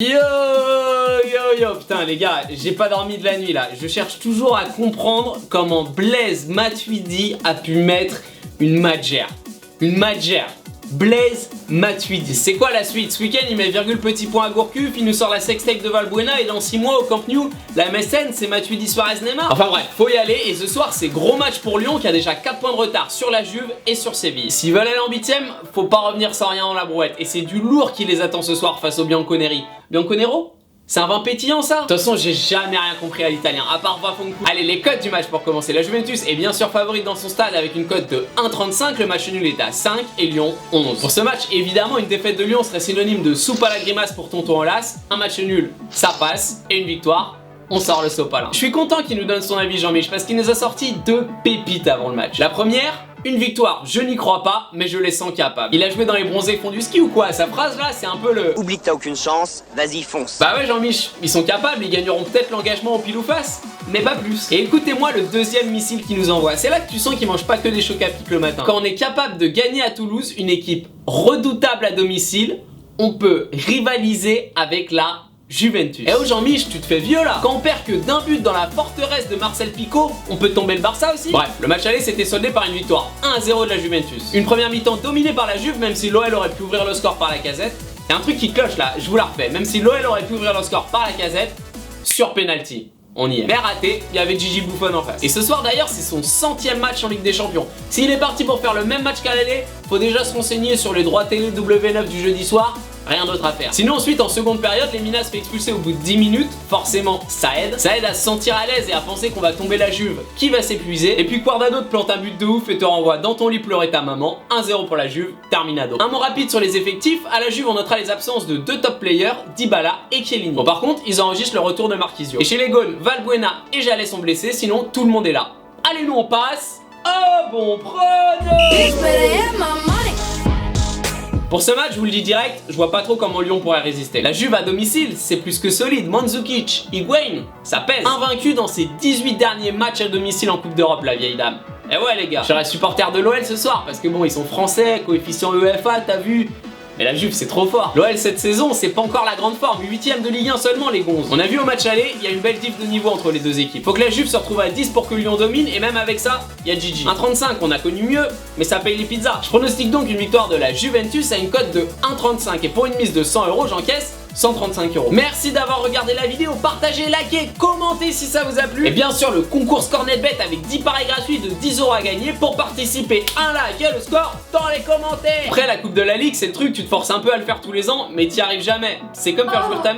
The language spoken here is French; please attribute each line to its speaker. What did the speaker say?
Speaker 1: Yo putain les gars, j'ai pas dormi de la nuit là. Je cherche toujours à comprendre comment Blaise Matuidi a pu mettre une Madjer. Blaise Matuidi. C'est quoi la suite? Ce week-end il met virgule petit point à Gourcuff, il nous sort la sextape de Valbuena et dans 6 mois au Camp Nou, la MSN c'est Matuidi Suarez Neymar. Enfin bref, faut y aller et ce soir c'est gros match pour Lyon qui a déjà 4 points de retard sur la Juve et sur Séville. S'ils veulent aller en 8ème, faut pas revenir sans rien dans la brouette et c'est du lourd qui les attend ce soir face au Bianconeri. Bianconero? C'est un vin pétillant ça? De toute façon j'ai jamais rien compris à l'italien, à part Vafoncu. Allez les cotes du match pour commencer. La Juventus est bien sûr favorite dans son stade avec une cote de 1,35, le match nul est à 5 et Lyon 11. Pour ce match évidemment une défaite de Lyon serait synonyme de soupe à la grimace pour Tonton Olas. Un match nul ça passe et une victoire on sort le sopalin. Je suis content qu'il nous donne son avis Jean-Mich parce qu'il nous a sorti 2 pépites avant le match. La première, une victoire, je n'y crois pas, mais je les sens capables. Il a joué dans les bronzés font du ski ou quoi? Sa phrase là, c'est un peu le...
Speaker 2: Oublie que t'as aucune chance, vas-y fonce.
Speaker 1: Bah ouais Jean-Mich, ils sont capables, ils gagneront peut-être l'engagement au pile ou face, mais pas plus. Et écoutez-moi le deuxième missile qu'il nous envoie. C'est là que tu sens qu'il mange pas que des chocs à pic le matin. Quand on est capable de gagner à Toulouse, une équipe redoutable à domicile, on peut rivaliser avec la Juventus. Eh oh Jean-Mich, tu te fais vieux là. Quand on perd que d'un but dans la forteresse de Marcel Picot, on peut tomber le Barça aussi. Bref, le match aller s'était soldé par une victoire 1-0 de la Juventus. Une première mi-temps dominée par la Juve, même si l'OL aurait pu ouvrir le score par la Casette. Et un truc qui cloche là, je vous la refais, même si l'OL aurait pu ouvrir le score par la Casette, sur penalty. On y est. Mais raté, il y avait Gigi Buffon en face. Et ce soir d'ailleurs, c'est son 100e match en Ligue des Champions. S'il est parti pour faire le même match qu'à l'aller, faut déjà se renseigner sur les droits télé W9 du jeudi soir. Rien d'autre à faire. Sinon ensuite en seconde période, Lemina se fait expulser au bout de 10 minutes. Forcément ça aide. Ça aide à se sentir à l'aise et à penser qu'on va tomber la Juve qui va s'épuiser. Et puis Guardado te plante un but de ouf et te renvoie dans ton lit pleurer ta maman. 1-0 pour la Juve, terminado. Un mot rapide sur les effectifs. À la Juve on notera les absences de 2 top players, Dybala et Chiellini. Bon par contre ils enregistrent le retour de Marquisio. Et chez les Gaunes, Valbuena et Jallet sont blessés, sinon tout le monde est là. Allez nous on passe au bon prono. Pour ce match, je vous le dis direct, je vois pas trop comment Lyon pourrait résister. La Juve à domicile, c'est plus que solide. Mandzukic, Higuain, ça pèse. Invaincu dans ses 18 derniers matchs à domicile en Coupe d'Europe, la vieille dame. Et ouais les gars, je serai supporter de l'OL ce soir parce que bon, ils sont français, coefficient UEFA, t'as vu. Mais la Juve c'est trop fort. L'OL cette saison c'est pas encore la grande forme, 8ème de Ligue 1 seulement les gonzes. On a vu au match aller, il y a une belle diff de niveau entre les deux équipes. Faut que la Juve se retrouve à 10 pour que Lyon domine et même avec ça, il y a Gigi. 1,35 on a connu mieux, mais ça paye les pizzas. Je pronostique donc une victoire de la Juventus à une cote de 1,35 et pour une mise de 100 €, j'encaisse 135 €. Merci d'avoir regardé la vidéo, partagez, likez, commentez si ça vous a plu. Et bien sûr le concours Cornetbet avec 10 paris gratuits de 10 € à gagner. Pour participer, un like et le score dans les commentaires. Après la coupe de la Ligue c'est le truc, tu te forces un peu à le faire tous les ans mais t'y arrives jamais. C'est comme faire jouer ta mère.